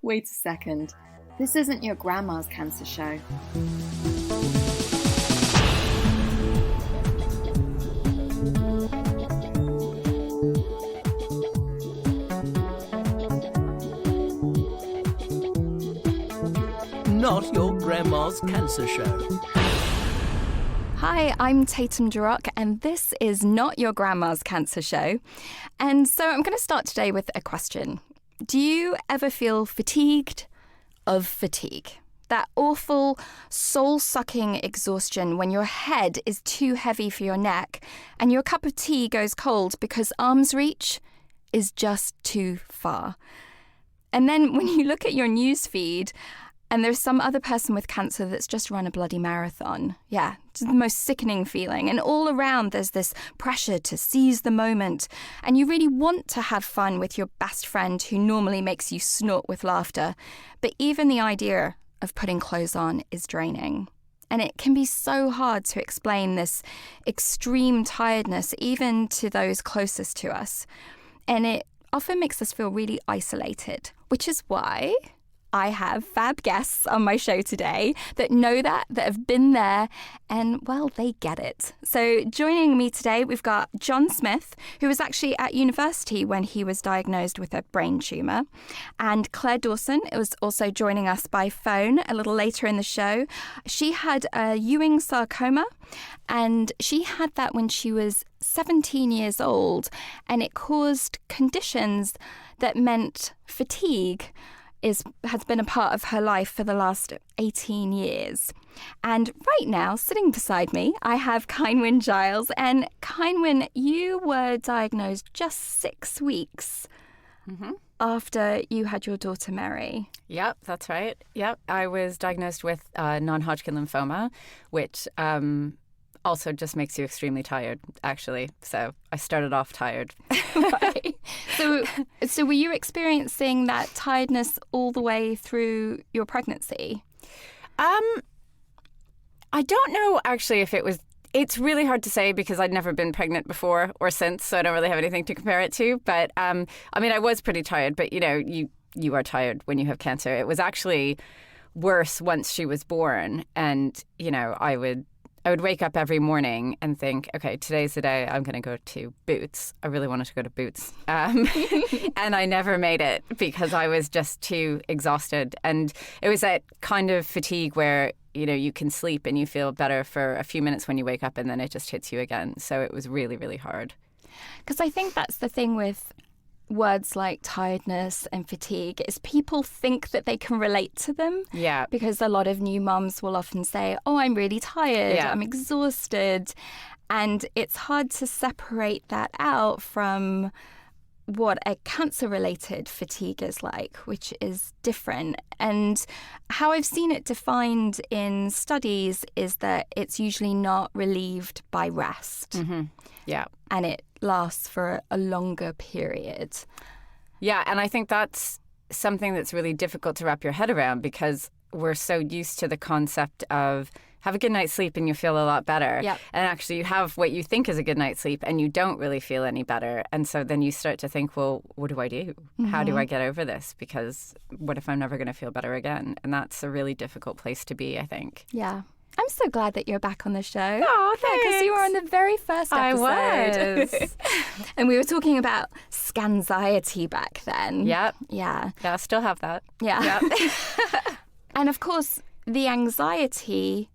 Wait a second. This isn't your grandma's cancer show. Not your grandma's cancer show. Hi, I'm Tatum, and this is Not Your Grandma's Cancer Show. And so I'm going to start today with a question. Do you ever feel fatigued of fatigue? That awful, soul-sucking exhaustion when your head is too heavy for your neck and your cup of tea goes cold because arm's reach is just too far. And then when you look at your news feed and there's some other person with cancer that's just run a bloody marathon. Yeah, it's the most sickening feeling. And all around there's this pressure to seize the moment. And you really want to have fun with your best friend who normally makes you snort with laughter. But even the idea of putting clothes on is draining. And it can be so hard to explain this extreme tiredness even to those closest to us. And it often makes us feel really isolated, which is why I have fab guests on my show today that know that have been there, and, well, they get it. So joining me today, we've got John Smith, who was actually at university when he was diagnosed with a brain tumour, and Claire Dawson was also joining us by phone a little later in the show. She had a Ewing sarcoma, and she had that when she was 17 years old, and it caused conditions that meant fatigue has been a part of her life for the last 18 years. And right now, sitting beside me, I have Kynwyn Giles. And Kynwyn, you were diagnosed just 6 weeks after you had your daughter Mary. Yep, that's right. Yep, I was diagnosed with non-Hodgkin lymphoma, which also just makes you extremely tired, actually. So I started off tired. Right. So were you experiencing that tiredness all the way through your pregnancy? I don't know, actually, if it was... It's really hard to say because I'd never been pregnant before or since, so I don't really have anything to compare it to. But, I mean, I was pretty tired, but, you are tired when you have cancer. It was actually worse once she was born. And, I would wake up every morning and think, okay, today's the day I'm going to go to Boots. I really wanted to go to Boots. And I never made it because I was just too exhausted. And it was that kind of fatigue where, you can sleep and you feel better for a few minutes when you wake up and then it just hits you again. So it was really, really hard. Because I think that's the thing with words like tiredness and fatigue is people think that they can relate to them. Yeah. Because a lot of new mums will often say, oh, I'm really tired, yeah. I'm exhausted. And it's hard to separate that out from what a cancer-related fatigue is like, which is different. And how I've seen it defined in studies is that it's usually not relieved by rest. Mm-hmm. Yeah. And it lasts for a longer period. Yeah, and I think that's something that's really difficult to wrap your head around because we're so used to the concept of have a good night's sleep and you feel a lot better. Yep. And actually you have what you think is a good night's sleep and you don't really feel any better. And so then you start to think, well, what do I do? Mm-hmm. How do I get over this? Because what if I'm never going to feel better again? And that's a really difficult place to be, I think. Yeah. I'm so glad that you're back on the show. Oh, thanks. Because you were on the very first episode. I was. And we were talking about scanxiety back then. Yep. Yeah. Yeah, I still have that. Yeah. Yep. And of course, the anxiety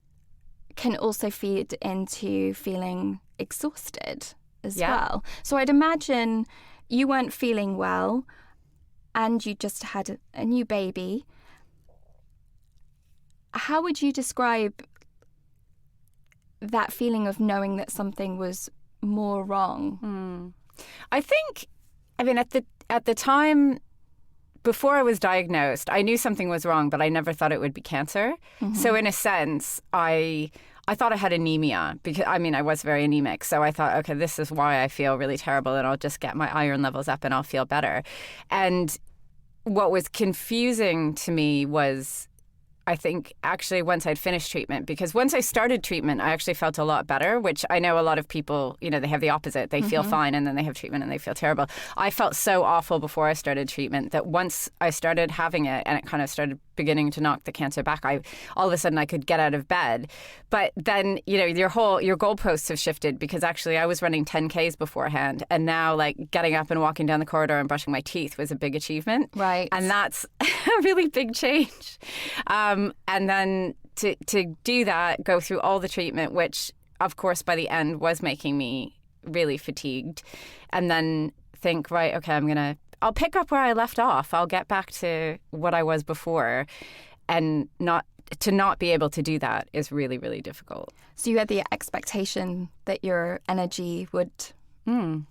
can also feed into feeling exhausted as well. So I'd imagine you weren't feeling well and you just had a new baby. How would you describe that feeling of knowing that something was more wrong? I think, at the time before I was diagnosed, I knew something was wrong, but I never thought it would be cancer. Mm-hmm. So in a sense, I thought I had anemia because, I was very anemic. So I thought, okay, this is why I feel really terrible and I'll just get my iron levels up and I'll feel better. And what was confusing to me was I think, actually, once I'd finished treatment, because once I started treatment, I actually felt a lot better, which I know a lot of people, you know, they have the opposite. They feel fine and then they have treatment and they feel terrible. I felt so awful before I started treatment that once I started having it and it kind of started beginning to knock the cancer back, all of a sudden I could get out of bed. But then, you know, your goalposts have shifted, because actually I was running 10Ks beforehand, and now like getting up and walking down the corridor and brushing my teeth was a big achievement. Right. And that's a really big change. And then to do that, go through all the treatment, which of course by the end was making me really fatigued, and then think, right, okay, I'll pick up where I left off. I'll get back to what I was before, and not be able to do that is really, really difficult. So you had the expectation that your energy would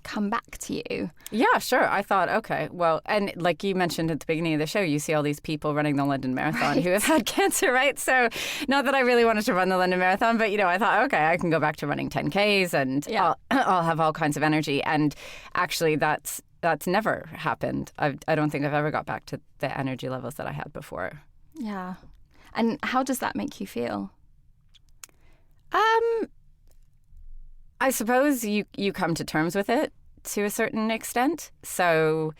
come back to you. Yeah, sure. I thought, okay, well, and like you mentioned at the beginning of the show, you see all these people running the London Marathon who have had cancer, right? So not that I really wanted to run the London Marathon, but, you know, I thought, okay, I can go back to running 10Ks and I'll have all kinds of energy. And actually that's never happened. I don't think I've ever got back to the energy levels that I had before. Yeah. And how does that make you feel? I suppose you come to terms with it to a certain extent. So,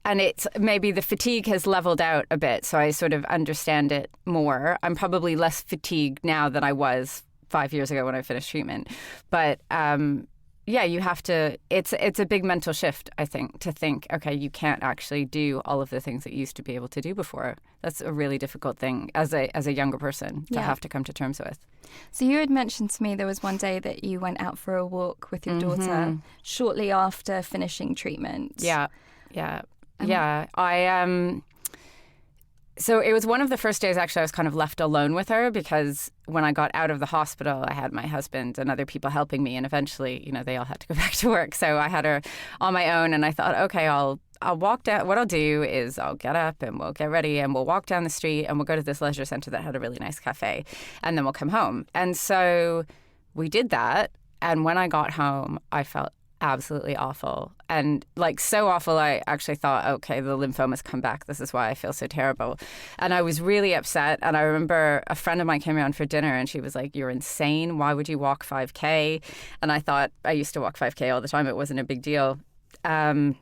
and it's maybe the fatigue has leveled out a bit, so I sort of understand it more. I'm probably less fatigued now than I was 5 years ago when I finished treatment. But yeah, you have to, it's a big mental shift, I think, to think, okay, you can't actually do all of the things that you used to be able to do before. That's a really difficult thing as a younger person to have to come to terms with. So you had mentioned to me there was one day that you went out for a walk with your daughter shortly after finishing treatment. Yeah. So it was one of the first days, actually, I was kind of left alone with her, because when I got out of the hospital, I had my husband and other people helping me. And eventually, you know, they all had to go back to work. So I had her on my own, and I thought, okay, I'll walk down. What I'll do is I'll get up and we'll get ready and we'll walk down the street and we'll go to this leisure center that had a really nice cafe, and then we'll come home. And so we did that. And when I got home, I felt absolutely awful. And like so awful, I actually thought, okay, the lymphoma's come back. This is why I feel so terrible. And I was really upset. And I remember a friend of mine came around for dinner and she was like, you're insane. Why would you walk 5K? And I thought, I used to walk 5K all the time. It wasn't a big deal. And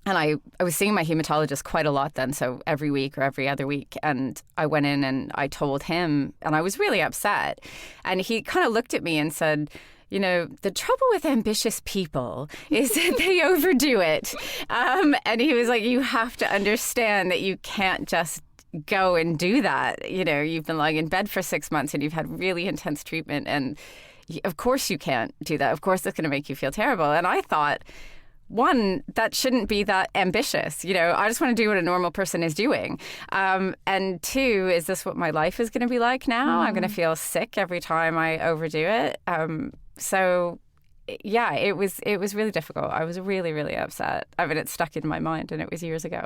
I was seeing my hematologist quite a lot then, so every week or every other week. And I went in and I told him, and I was really upset. And he kind of looked at me and said, you know, the trouble with ambitious people is that they overdo it. And he was like, you have to understand that you can't just go and do that. You know, you've been lying in bed for 6 months and you've had really intense treatment. And of course you can't do that. Of course it's going to make you feel terrible. And I thought, one, that shouldn't be that ambitious. You know, I just want to do what a normal person is doing. And two, is this what my life is going to be like now? I'm going to feel sick every time I overdo it. So, yeah, it was really difficult. I was really, really upset. I mean, it stuck in my mind, and it was years ago.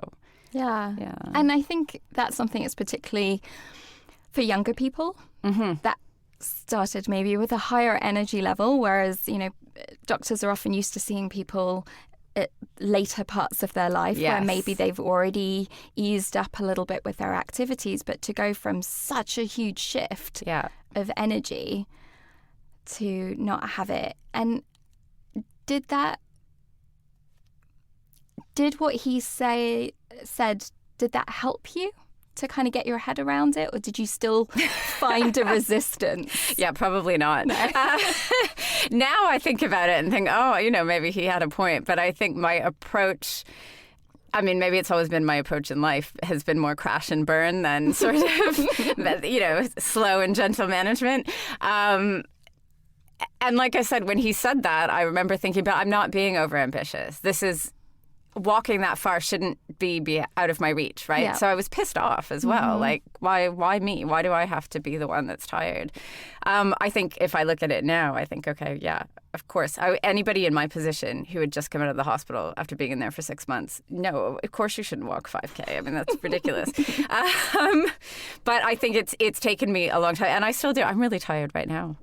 Yeah. And I think that's something that's particularly for younger people that started maybe with a higher energy level, whereas, you know, doctors are often used to seeing people at later parts of their life where maybe they've already eased up a little bit with their activities, but to go from such a huge shift of energy to not have it. And did what he said, did that help you to kind of get your head around it, or did you still find a resistance? Yeah, probably not. Now I think about it and think, oh, you know, maybe he had a point. But I think my approach, I mean, maybe it's always been my approach in life, has been more crash and burn than sort of, you know, slow and gentle management. And like I said, when he said that, I remember thinking, but I'm not being overambitious. This is, walking that far shouldn't be out of my reach, right? Yeah. So I was pissed off as well. Like, why me? Why do I have to be the one that's tired? I think if I look at it now, I think, okay, yeah, of course. Anybody in my position who had just come out of the hospital after being in there for 6 months, no, of course you shouldn't walk 5K. I mean, that's ridiculous. But I think it's taken me a long time, and I still do. I'm really tired right now.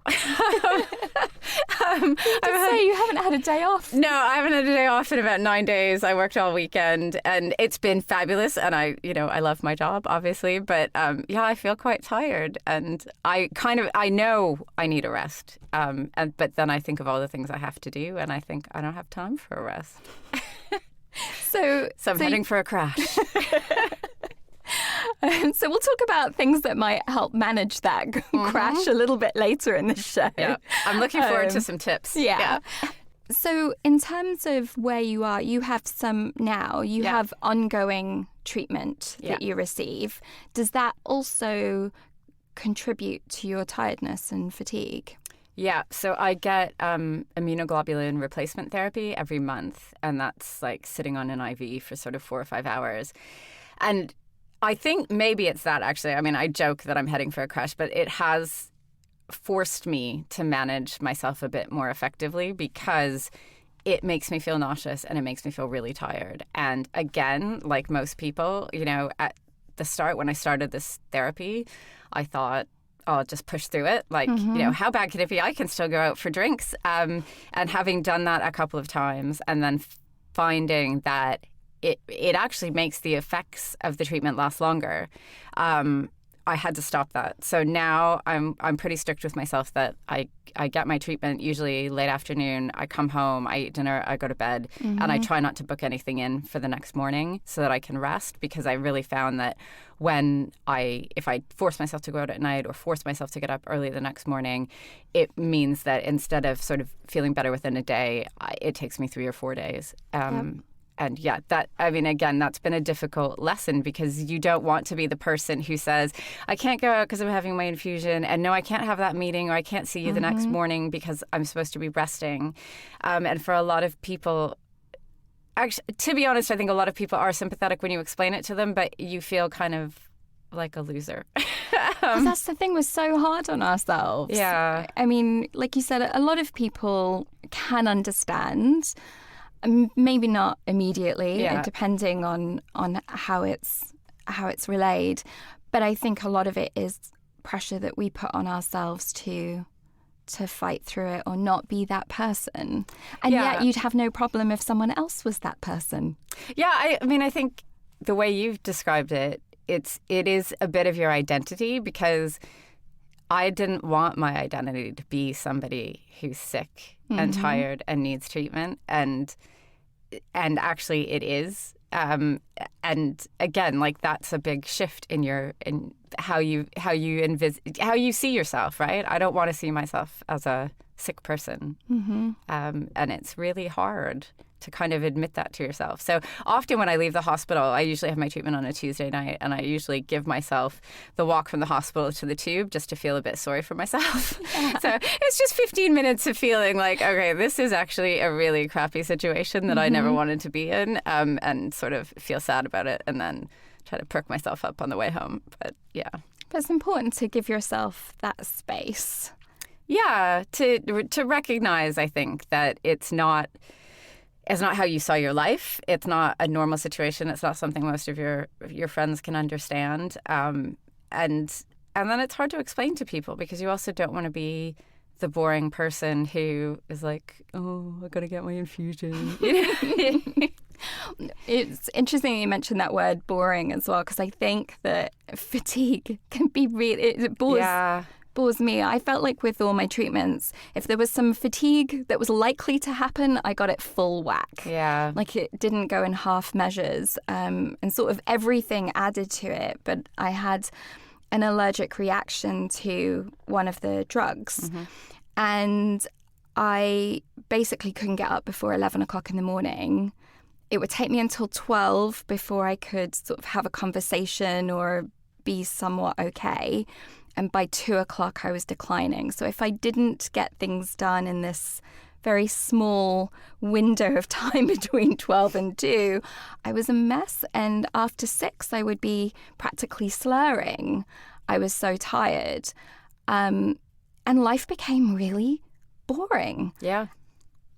Say you haven't had a day off. No, I haven't had a day off in about 9 days. I worked all weekend, and it's been fabulous. And I love my job, obviously, but I feel quite tired, and I know I need a rest. But then I think of all the things I have to do, and I think I don't have time for a rest. So I'm heading for a crash. So we'll talk about things that might help manage that crash a little bit later in the show. Yeah, I'm looking forward to some tips. Yeah. So in terms of where you are, you have some now. You have ongoing treatment that you receive. Does that also contribute to your tiredness and fatigue? Yeah, so I get immunoglobulin replacement therapy every month, and that's like sitting on an IV for sort of 4 or 5 hours. And I think maybe it's that, actually. I mean, I joke that I'm heading for a crash, but it has forced me to manage myself a bit more effectively because it makes me feel nauseous and it makes me feel really tired. And again, like most people, at the start when I started this therapy, I thought, I'll just push through it. Like, how bad can it be? I can still go out for drinks. And having done that a couple of times and then finding that it actually makes the effects of the treatment last longer. I had to stop that. So now I'm pretty strict with myself that I get my treatment usually late afternoon. I come home, I eat dinner, I go to bed, and I try not to book anything in for the next morning so that I can rest, because I really found that if I force myself to go out at night or force myself to get up early the next morning, it means that instead of sort of feeling better within a day, it takes me 3 or 4 days. And again, that's been a difficult lesson, because you don't want to be the person who says, I can't go out because I'm having my infusion, and no, I can't have that meeting, or I can't see you the next morning because I'm supposed to be resting. And for a lot of people, actually, to be honest, I think a lot of people are sympathetic when you explain it to them, but you feel kind of like a loser. That's the thing, we're so hard on ourselves. Yeah. I mean, like you said, a lot of people can understand. Maybe not immediately, depending on how it's relayed. But I think a lot of it is pressure that we put on ourselves to fight through it or not be that person. And yet you'd have no problem if someone else was that person. Yeah, I think the way you've described it, it is a bit of your identity, because I didn't want my identity to be somebody who's sick and tired and needs treatment, and actually it is. And again, like, that's a big shift in how you see yourself, right? I don't want to see myself as a sick person, and it's really hard to kind of admit that to yourself. So often when I leave the hospital, I usually have my treatment on a Tuesday night, and I usually give myself the walk from the hospital to the tube just to feel a bit sorry for myself. So it's just 15 minutes of feeling like, okay, this is actually a really crappy situation that I never wanted to be in, and sort of feel sad about it, and then try to perk myself up on the way home. But yeah. But it's important to give yourself that space. Yeah, to recognize, I think, that it's not how you saw your life. It's not a normal situation. It's not something most of your friends can understand. And then it's hard to explain to people, because you also don't want to be the boring person who is like, oh, I got to get my infusion. It's interesting you mentioned that word boring as well, because I think that fatigue can be it bores me. I felt like with all my treatments, if there was some fatigue that was likely to happen, I got it full whack. Yeah. Like, it didn't go in half measures, and sort of everything added to it. But I had an allergic reaction to one of the drugs, and I basically couldn't get up before 11 o'clock in the morning. It would take me until 12 before I could sort of have a conversation or be somewhat okay. And by 2 o'clock, I was declining. So if I didn't get things done in this very small window of time between 12 and 2, I was a mess. And after 6, I would be practically slurring. I was so tired. And life became really boring. Yeah.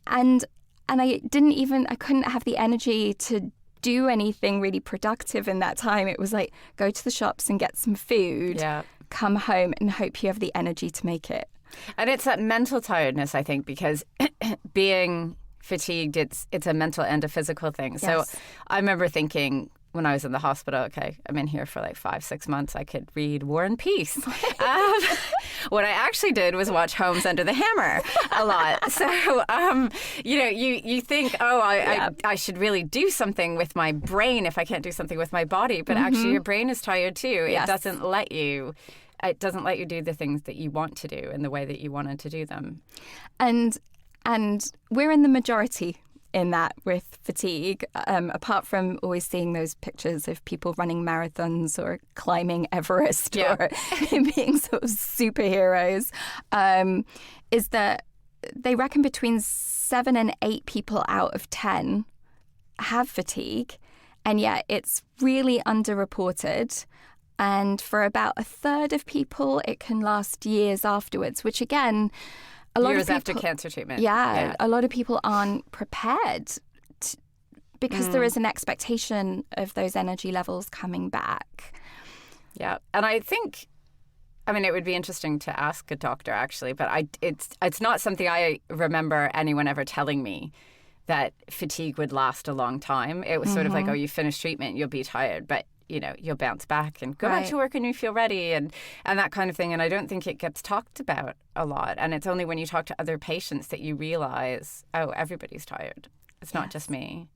And I couldn't have the energy to do anything really productive in that time. It was like, go to the shops and get some food. Yeah. Come home and hope you have the energy to make it And it's that mental tiredness, I think, because being fatigued, it's a mental and a physical thing. So Yes. I remember thinking when I was in the hospital, okay, I'm in here for like 5-6 months. I could read War and Peace. What I actually did was watch Holmes Under the Hammer a lot. So, you think, I should really do something with my brain if I can't do something with my body. But actually, your brain is tired too. Yes. It doesn't let you do the things that you want to do in the way that you wanted to do them. And we're in the majority in that with fatigue, apart from always seeing those pictures of people running marathons or climbing Everest or being sort of superheroes, is that they reckon between 7 and 8 people out of 10 have fatigue, and yet it's really underreported. And for about a third of people, it can last years afterwards, which again, a lot years of people, after cancer treatment. Yeah, a lot of people aren't prepared because there is an expectation of those energy levels coming back. Yeah, and I think, it would be interesting to ask a doctor actually, but it's not something I remember anyone ever telling me, that fatigue would last a long time. It was sort of like, oh, you finish treatment, you'll be tired, but you'll bounce back and go back to work and you feel ready and that kind of thing. And I don't think it gets talked about a lot. And it's only when you talk to other patients that you realize, oh, everybody's tired. It's not just me.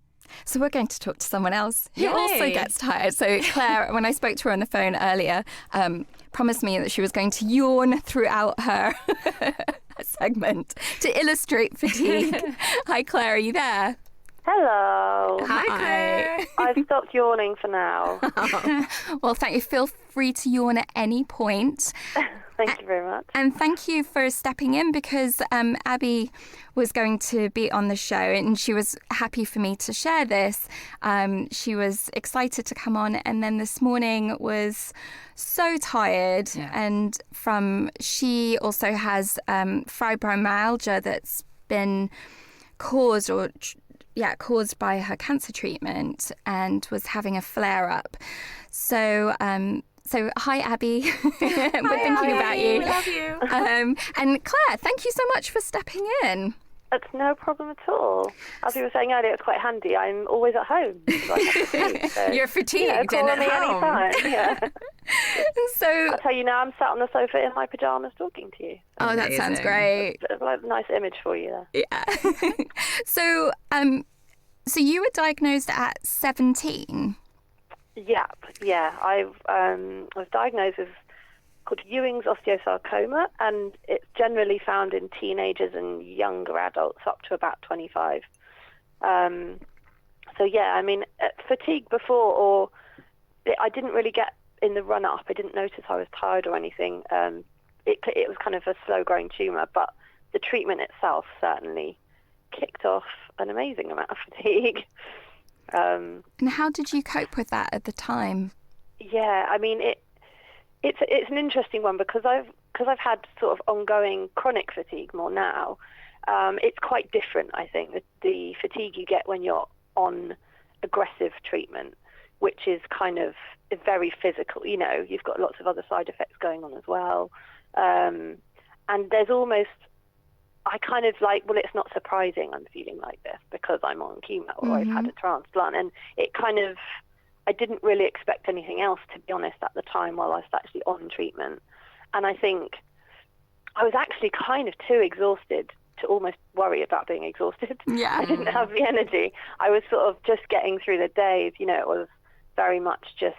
So we're going to talk to someone else who Yay. also gets tired. So Claire, when I spoke to her on the phone earlier, promised me that she was going to yawn throughout her segment to illustrate fatigue. Hi, Claire, are you there? Hello. Hi, Claire. I've stopped yawning for now. Well, thank you. Feel free to yawn at any point. Thank you very much. And thank you for stepping in because Abby was going to be on the show and she was happy for me to share this. She was excited to come on and then this morning was so tired. Yeah. And she also has fibromyalgia that's been caused by her cancer treatment and was having a flare up. So hi, Abby. We're thinking about you. We love you. And Claire, thank you so much for stepping in. It's no problem at all. As you were saying earlier, it's quite handy. I'm always at home. So I have to sleep, so, You're fatigued call and me at home. anytime. Yeah. So, I'll tell you now, I'm sat on the sofa in my pajamas talking to you. oh, that sounds Amazing. great. It's like a nice image for you there. Yeah. So you were diagnosed at 17. Yep. Yeah. I was diagnosed with called Ewing's osteosarcoma, and it's generally found in teenagers and younger adults up to about 25. So yeah, fatigue before, I didn't really get in the run up. I didn't notice I was tired or anything. It was kind of a slow growing tumour, but the treatment itself certainly kicked off an amazing amount of fatigue. And how did you cope with that at the time? Yeah, it's an interesting one because I've had sort of ongoing chronic fatigue more now. It's quite different, I think, the fatigue you get when you're on aggressive treatment, which is kind of very physical. You've got lots of other side effects going on as well. And there's almost, I kind of like, well, it's not surprising I'm feeling like this because I'm on chemo or I've had a transplant. And it kind of, I didn't really expect anything else, to be honest, at the time while I was actually on treatment. And I think I was actually kind of too exhausted to almost worry about being exhausted. Yeah. I didn't have the energy. I was sort of just getting through the days. It was very much just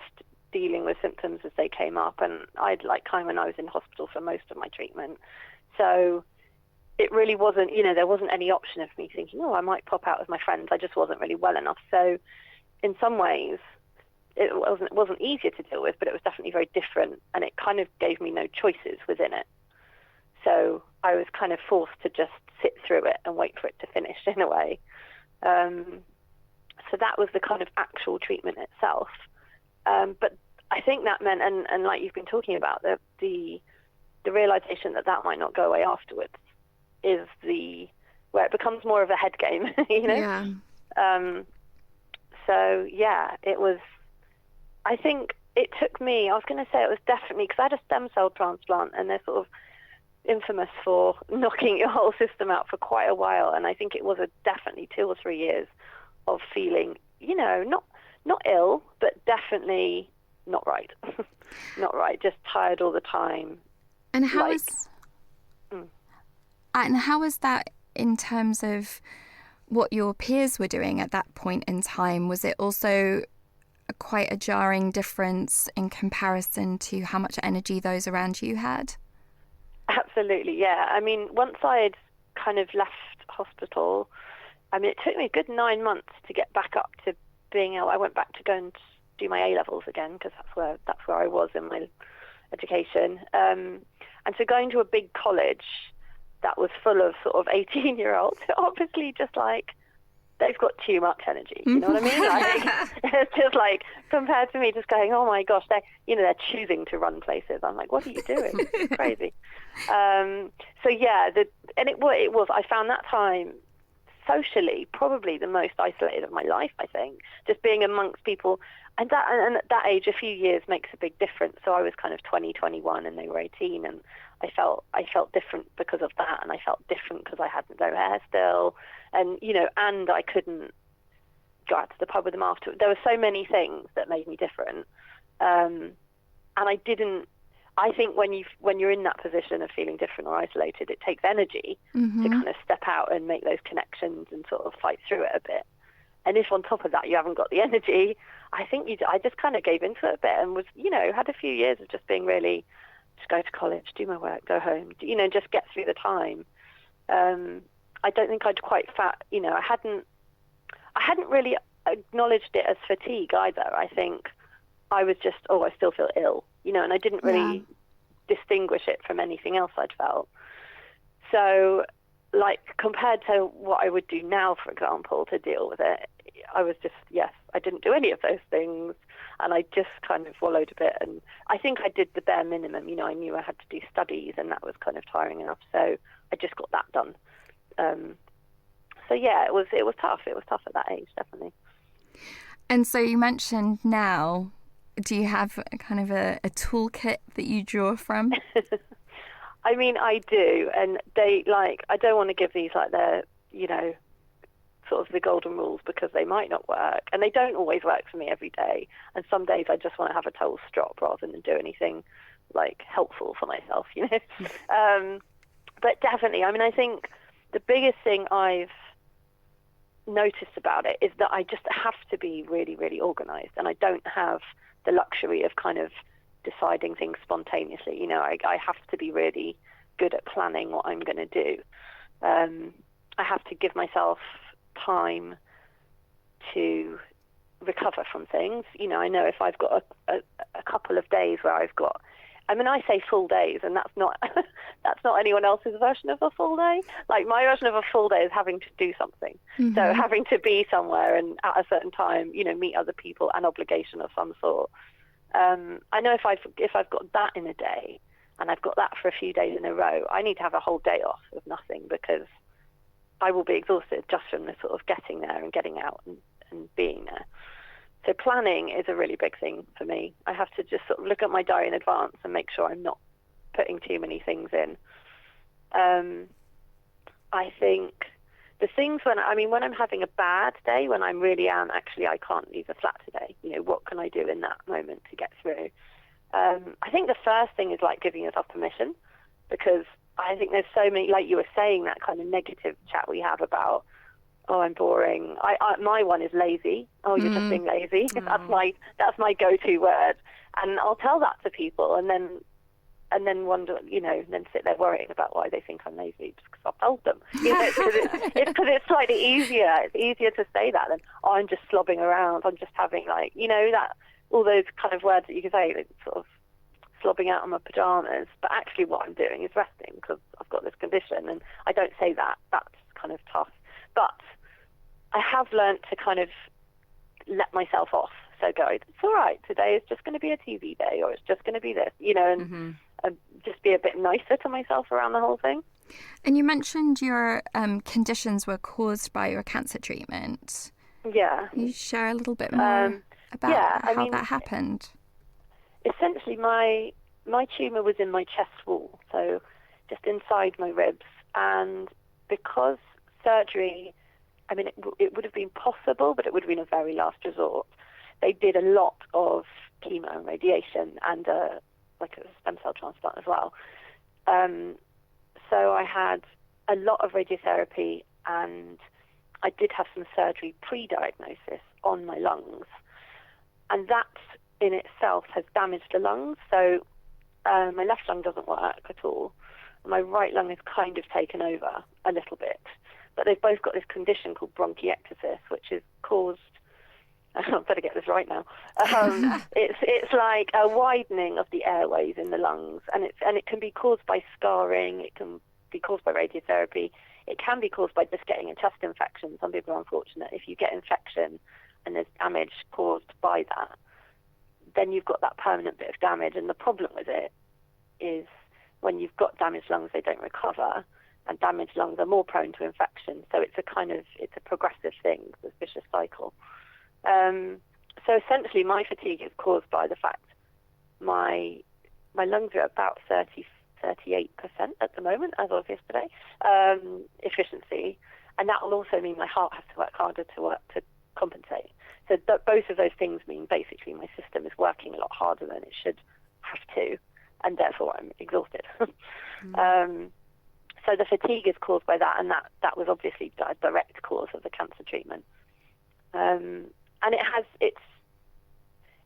dealing with symptoms as they came up. And I'd kind of when I was in hospital for most of my treatment. So it really wasn't, there wasn't any option of me thinking, I might pop out with my friends. I just wasn't really well enough. So in some ways, it wasn't easier to deal with, but it was definitely very different, and it kind of gave me no choices within it. So I was kind of forced to just sit through it and wait for it to finish in a way. So that was the kind of actual treatment itself. But I think that meant, and like you've been talking about, the realization that might not go away afterwards is where it becomes more of a head game, Yeah. So yeah, it was. I think it took me, I was going to say it was definitely, because I had a stem cell transplant and they're sort of infamous for knocking your whole system out for quite a while, and I think it was definitely 2 or 3 years of feeling, not ill, but definitely not right. Not right, just tired all the time. And how is that in terms of what your peers were doing at that point in time? Was it also quite a jarring difference in comparison to how much energy those around you had? Absolutely, yeah. I mean, once I'd kind of left hospital, it took me a good 9 months to get back up to being ill. I went back to go and do my A-levels again, because that's where I was in my education. And so going to a big college that was full of sort of 18-year-olds, obviously just like, they've got too much energy. You know what I mean? Like, it's just like, compared to me just going, oh my gosh, they're choosing to run places. I'm like, what are you doing? It's crazy. So yeah, it was, I found that time socially probably the most isolated of my life, I think. Just being amongst people. And at that age, a few years makes a big difference. So I was kind of 20, 21, and they were 18, and I felt different because of that, and I felt different because I had no hair still, and and I couldn't go out to the pub with them after. There were so many things that made me different, and I didn't. I think when you're in that position of feeling different or isolated, it takes energy to kind of step out and make those connections and sort of fight through it a bit. And if on top of that you haven't got the energy, I think I just kind of gave into it a bit and was, had a few years of just being really, just go to college, do my work, go home, just get through the time. I don't think I'd quite I hadn't really acknowledged it as fatigue either. I think I was just, I still feel ill, and I didn't really distinguish it from anything else I'd felt. So, like, compared to what I would do now, for example, to deal with it, I was just, I didn't do any of those things, and I just kind of wallowed a bit, and I think I did the bare minimum. I knew I had to do studies, and that was kind of tiring enough, so I just got that done. So yeah, it was tough. It was tough at that age, definitely. And so you mentioned now, do you have kind of a toolkit that you draw from? I mean, I do, and I don't want to give these like they're, sort of the golden rules, because they might not work, and they don't always work for me every day. And some days I just want to have a total strop rather than do anything like helpful for myself, But definitely, I mean, I think the biggest thing I've noticed about it is that I just have to be really, really organized, and I don't have the luxury of kind of deciding things spontaneously. I have to be really good at planning what I'm going to do. I have to give myself time to recover from things. I know if I've got a couple of days where I say full days, and that's not that's not anyone else's version of a full day. Like, my version of a full day is having to do something. Mm-hmm. So having to be somewhere and at a certain time, meet other people, an obligation of some sort. I know if I've got that in a day, and I've got that for a few days in a row, I need to have a whole day off of nothing, because I will be exhausted just from the sort of getting there and getting out and being there. So planning is a really big thing for me. I have to just sort of look at my diary in advance and make sure I'm not putting too many things in. I think the things when I'm having a bad day, when I really am, actually, I can't leave the flat today. What can I do in that moment to get through? I think the first thing is like giving yourself permission, because I think there's so many, like you were saying, that kind of negative chat we have about, I'm boring. My one is lazy. You're just being lazy. That's my go-to word, and I'll tell that to people, and then wonder, then sit there worrying about why they think I'm lazy, just because I've told them. It's because it's slightly easier. It's easier to say that than, I'm just slobbing around. I'm just having that, all those kind of words that you can say, like, sort of slobbing out on my pajamas. But actually what I'm doing is resting, because I've got this condition, and I don't say that. That's kind of tough. But I have learnt to kind of let myself off. So go, it's all right, today is just going to be a TV day, or it's just going to be this, and just be a bit nicer to myself around the whole thing. And you mentioned your conditions were caused by your cancer treatment. Yeah. Can you share a little bit more about how that happened? Essentially, my tumour was in my chest wall. So just inside my ribs. And because surgery, I mean, it would have been possible, but it would have been a very last resort. They did a lot of chemo and radiation and like a stem cell transplant as well. So I had a lot of radiotherapy, and I did have some surgery pre-diagnosis on my lungs. And that in itself has damaged the lungs. So my left lung doesn't work at all. My right lung is kind of taken over a little bit. But they've both got this condition called bronchiectasis, which is caused, I better get this right now. It's like a widening of the airways in the lungs, and it can be caused by scarring. It can be caused by radiotherapy. It can be caused by just getting a chest infection. Some people are unfortunate. If you get infection and there's damage caused by that, then you've got that permanent bit of damage. And the problem with it is when you've got damaged lungs, they don't recover, and damaged lungs are more prone to infection. So it's a progressive thing, this vicious cycle. So essentially, my fatigue is caused by the fact my lungs are about 38% at the moment, as of yesterday, efficiency, and that will also mean my heart has to work harder to compensate. So both of those things mean basically my system is working a lot harder than it should have to, and therefore I'm exhausted. So the fatigue is caused by that, and that was obviously a direct cause of the cancer treatment. And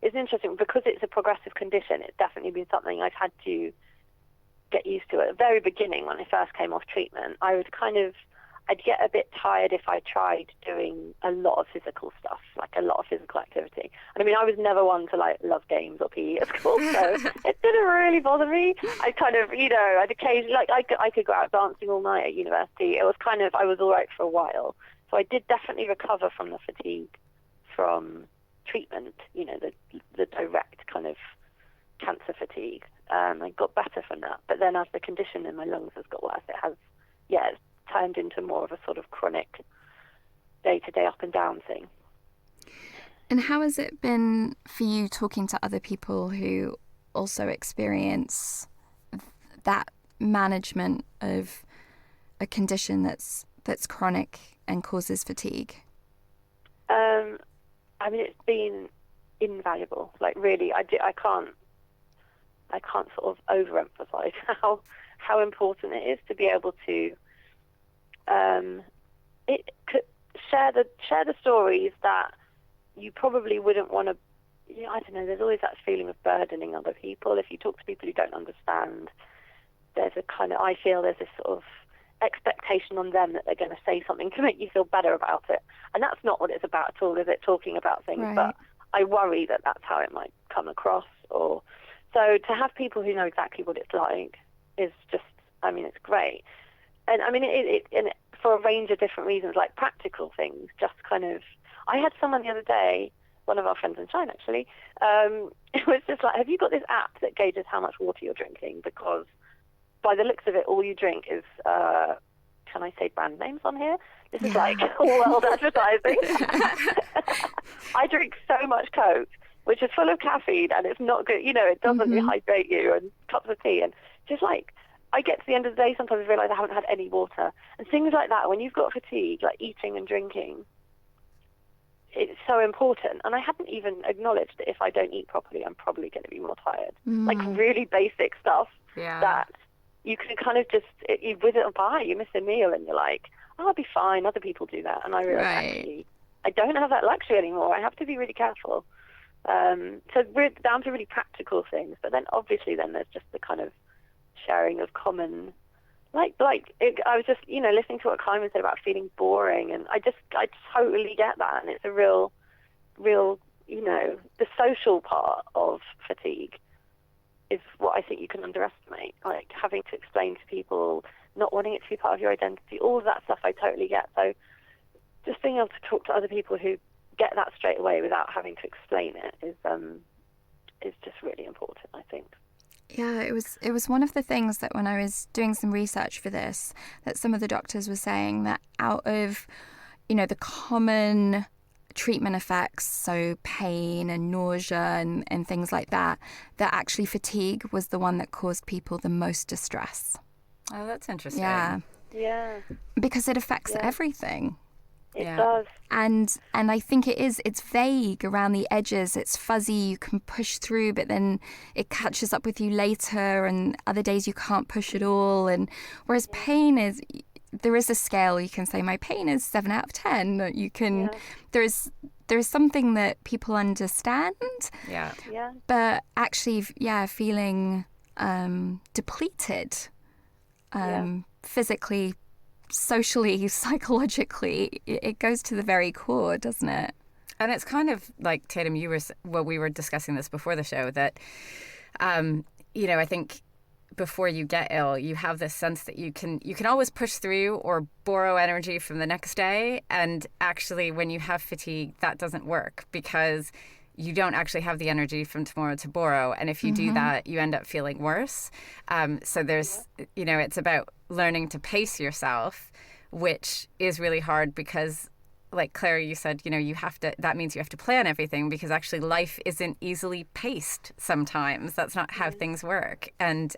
it's interesting because it's a progressive condition. It's definitely been something I've had to get used to. At the very beginning, when I first came off treatment, I'd get a bit tired if I tried doing a lot of physical stuff, like a lot of physical activity. And I mean, I was never one to love games or PE at school, so it didn't really bother me. I kind of, I'd occasionally, I could go out dancing all night at university. It was kind of, I was all right for a while. So I did definitely recover from the fatigue from treatment, the direct kind of cancer fatigue. I got better from that. But then as the condition in my lungs has got worse, it's turned into more of a sort of chronic day-to-day up and down thing. And how has it been for you talking to other people who also experience that management of a condition that's chronic and causes fatigue? I mean, it's been invaluable. Like, really, I can't sort of overemphasize how important it is to be able to share the stories that you probably wouldn't want to. I don't know. There's always that feeling of burdening other people. If you talk to people who don't understand, I feel there's this sort of expectation on them that they're going to say something to make you feel better about it, and that's not what it's about at all, is it? Talking about things, right. But I worry that that's how it might come across. Or so to have people who know exactly what it's like is just, I mean, it's great. And I mean, it for a range of different reasons, like practical things. Just kind of, I had someone the other day, one of our friends in China actually, it was just like, have you got this app that gauges how much water you're drinking? Because by the looks of it, all you drink is, can I say brand names on here? This is like world advertising. I drink so much Coke, which is full of caffeine, and it's not good. It doesn't rehydrate you, and cups of tea, and just like, I get to the end of the day, sometimes I realise I haven't had any water. And things like that, when you've got fatigue, like eating and drinking, it's so important. And I hadn't even acknowledged that if I don't eat properly, I'm probably going to be more tired. Like really basic stuff that you can kind of just, you whiz it by, you miss a meal and you're like, oh, I'll be fine, other people do that. And I realise actually, I don't have that luxury anymore. I have to be really careful. So we're down to really practical things. But then obviously there's just the kind of sharing of common, I was just listening to what Simon said about feeling boring, and I totally get that, and it's a real the social part of fatigue is what I think you can underestimate, like having to explain to people, not wanting it to be part of your identity, all of that stuff I totally get. So just being able to talk to other people who get that straight away without having to explain it is just really important, I think. Yeah, it was one of the things that when I was doing some research for this, that some of the doctors were saying that out of, the common treatment effects, so pain and nausea and things like that, that actually fatigue was the one that caused people the most distress. Oh, that's interesting. Yeah, Yeah, because it affects Yeah. everything. it Yeah. does. And I think it's vague around the edges. It's fuzzy. You can push through, but then it catches up with you later, and other days you can't push at all. And whereas pain is, there is a scale. You can say my pain is 7 out of 10. You can, Yeah. there is something that people understand, Yeah. Yeah, but actually, yeah, feeling depleted, physically, socially, psychologically, it goes to the very core, doesn't it? And it's kind of like, Tatum, we were discussing this before the show, that, I think before you get ill, you have this sense that you can always push through or borrow energy from the next day. And actually, when you have fatigue, that doesn't work, because you don't actually have the energy from tomorrow to borrow. And if you do that, you end up feeling worse. So there's, it's about learning to pace yourself, which is really hard because, like Claire, you said, that means you have to plan everything, because actually life isn't easily paced sometimes. That's not how things work. And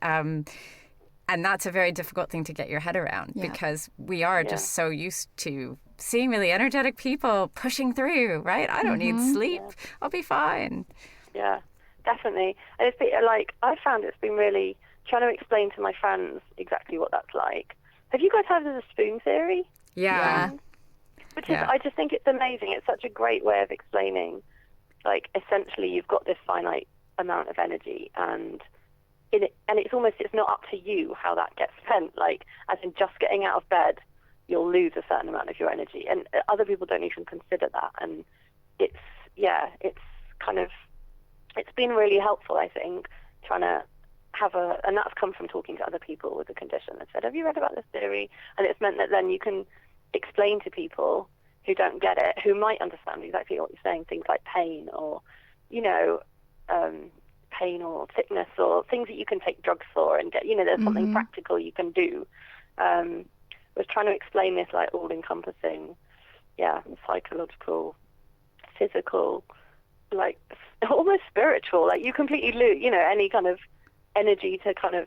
that's a very difficult thing to get your head around, because we are just so used to seeing really energetic people pushing through, right? I don't need sleep. I'll be fine. yeah, definitely. And it's been, like, I found it's been really trying to explain to my friends exactly what that's like. Have you guys heard of the spoon theory? Yeah. Which is, I just think it's amazing. It's such a great way of explaining, like, essentially you've got this finite amount of energy, and it's not up to you how that gets spent. Like, as in just getting out of bed, you'll lose a certain amount of your energy, and other people don't even consider that. And it's been really helpful, I think, trying to and that's come from talking to other people with the condition. They said, have you read about this theory? And it's meant that then you can explain to people who don't get it, who might understand exactly what you're saying, things like pain or, pain or sickness or things that you can take drugs for and get, there's something practical you can do. Was trying to explain this, like, all-encompassing, psychological, physical, like, almost spiritual. Like, you completely lose, any kind of energy to kind of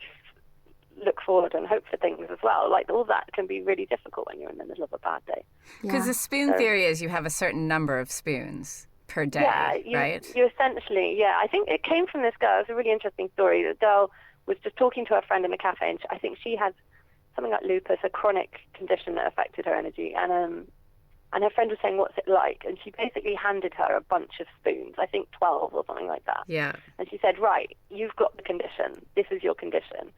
look forward and hope for things as well. Like, all that can be really difficult when you're in the middle of a bad day. Because the spoon theory is you have a certain number of spoons per day, right? You essentially, I think it came from this girl. It's a really interesting story. The girl was just talking to her friend in a cafe, and I think she had something like lupus, a chronic condition that affected her energy. And her friend was saying, what's it like? And she basically handed her a bunch of spoons, I think 12 or something like that. Yeah. And she said, right, you've got the condition. This is your condition.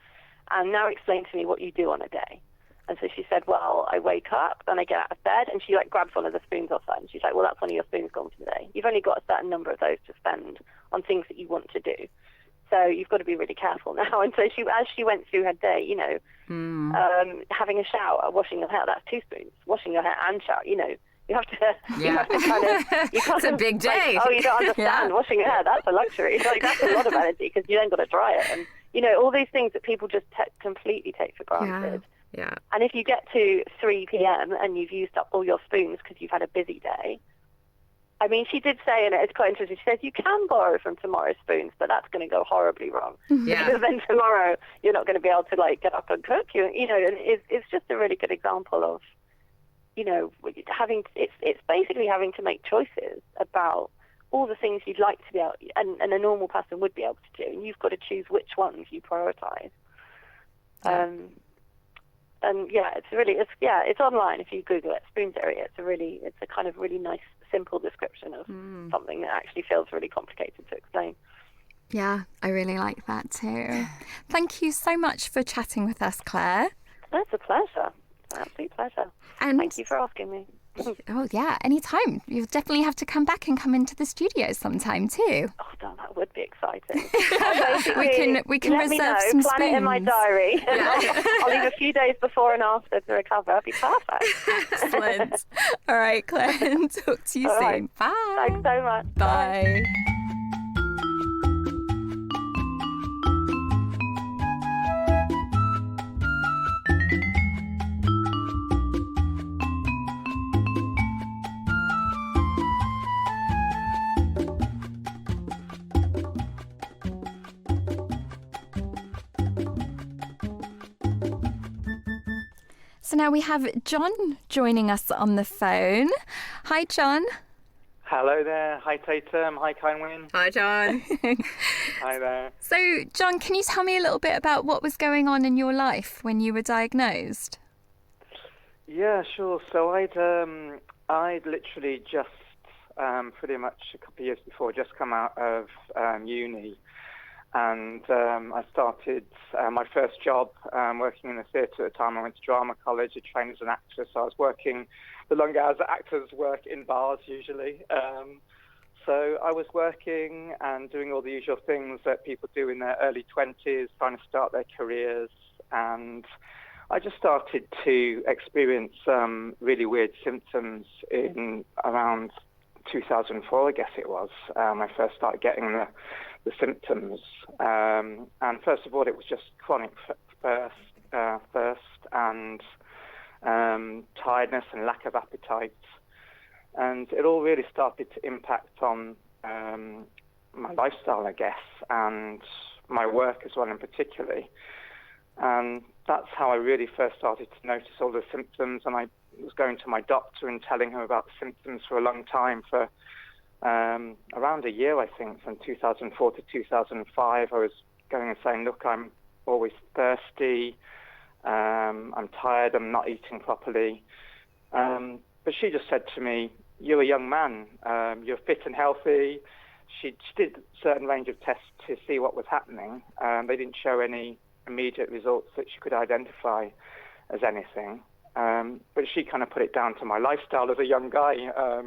And now explain to me what you do on a day. And so she said, well, I wake up and I get out of bed. And she, like, grabs one of the spoons off her. And she's like, well, that's one of your spoons gone for the day. You've only got a certain number of those to spend on things that you want to do. So you've got to be really careful now. And so as she went through her day, having a shower, washing your hair, that's 2 spoons. Washing your hair and shower, you have to kind of, you can't. It's a big day. Like, you don't understand washing your hair. That's a luxury. Like, that's a lot of energy, because you then got to dry it, and all these things that people just completely take for granted. Yeah. And if you get to 3 p.m. and you've used up all your spoons because you've had a busy day, I mean, she did say, and it's quite interesting, she says you can borrow from tomorrow's spoons, but that's going to go horribly wrong. Yeah. Because then tomorrow you're not going to be able to, like, get up and cook. And it's just a really good example of, it's basically having to make choices about all the things you'd like to be able, and a normal person would be able to do, and you've got to choose which ones you prioritize. It's online. If you Google it, spoon theory, it's a kind of really nice, simple description of something that actually feels really complicated to explain. Yeah, I really like that too. Thank you so much for chatting with us, Claire. It's a pleasure. It's an absolute pleasure. And thank you for asking me. Oh yeah, anytime. You definitely have to come back and come into the studio sometime too. Oh, damn, that would be exciting. we can let me reserve know, some plan spoons. it in my diary. I'll leave a few days before and after to recover. It'll be perfect. Excellent. All right, Claire. Talk to you All soon. right. Bye. Thanks so much. Bye. So now we have John joining us on the phone. Hi, John. Hello there. Hi, Tatum. Hi, Kynwyn. Hi, John. Hi there. So, John, can you tell me a little bit about what was going on in your life when you were diagnosed? Yeah, sure. So I'd literally just, pretty much a couple of years before, just come out of uni, and I started my first job working in the theatre at the time. I went to drama college. I trained as an actress. So I was working the long hours that actors work in bars usually. So I was working and doing all the usual things that people do in their early 20s, trying to start their careers. And I just started to experience some really weird symptoms in around 2004, I guess it was. I first started getting the symptoms. And first of all, it was just chronic thirst and tiredness and lack of appetite. And it all really started to impact on my lifestyle, I guess, and my work as well in particularly. And that's how I really first started to notice all the symptoms. And I was going to my doctor and telling him about the symptoms for a long time, for around a year, I think, from 2004 to 2005. I was going and saying, look, I'm always thirsty, I'm tired, I'm not eating properly. But she just said to me, you're a young man, you're fit and healthy. She did a certain range of tests to see what was happening. They didn't show any immediate results that she could identify as anything. But she kind of put it down to my lifestyle as a young guy,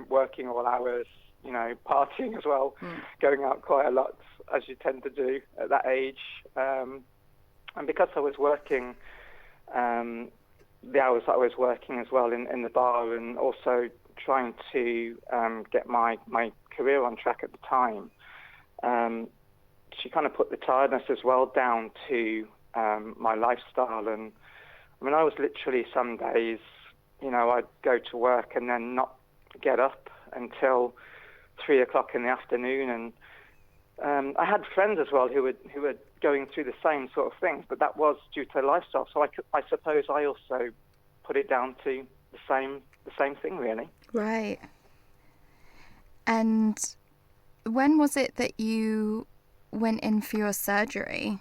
working all hours, you know, partying as well, going out quite a lot, as you tend to do at that age. And because I was working, the hours that I was working as well in the bar, and also trying to get my career on track at the time, she kind of put the tiredness as well down to my lifestyle. And I mean, I was literally some days, you know, I'd go to work and then not get up until 3 o'clock in the afternoon. And I had friends as well who were going through the same sort of things, but that was due to their lifestyle. So I suppose I also put it down to the same thing, really. Right. And when was it that you went in for your surgery?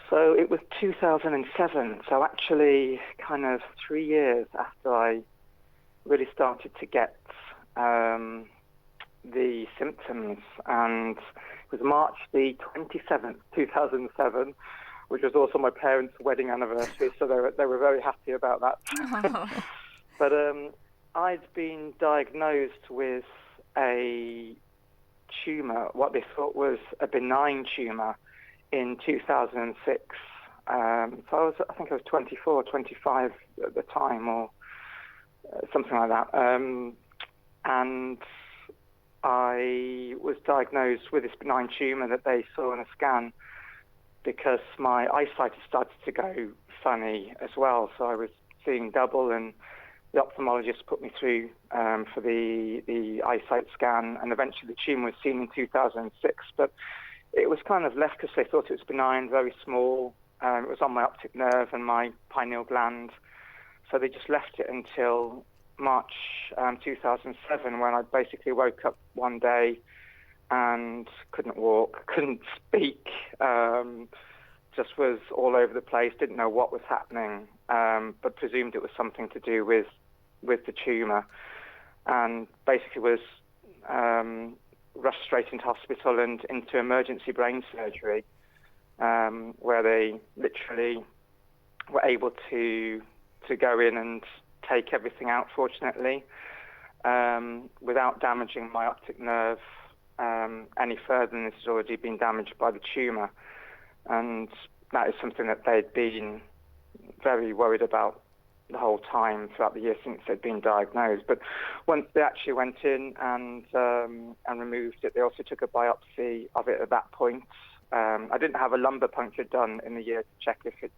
So it was 2007. So actually, kind of 3 years after I really started to get the symptoms, and it was March the 27th, 2007, which was also my parents' wedding anniversary, so they were very happy about that. Oh. But I'd been diagnosed with a tumour, what they thought was a benign tumour, in 2006. So I think I was 24, 25 at the time, or something like that. And I was diagnosed with this benign tumour that they saw in a scan because my eyesight had started to go funny as well. So I was seeing double, and the ophthalmologist put me through for the eyesight scan, and eventually the tumour was seen in 2006. But it was kind of left because they thought it was benign, very small. It was on my optic nerve and my pineal gland. So they just left it until March 2007, when I basically woke up one day and couldn't walk, couldn't speak, just was all over the place, didn't know what was happening, but presumed it was something to do with the tumour, and basically was rushed straight into hospital and into emergency brain surgery, where they literally were able to go in and take everything out, fortunately, without damaging my optic nerve any further than this has already been damaged by the tumour. And that is something that they'd been very worried about the whole time throughout the year since they'd been diagnosed. But once they actually went in and removed it, they also took a biopsy of it at that point. I didn't have a lumbar puncture done in the year to check if it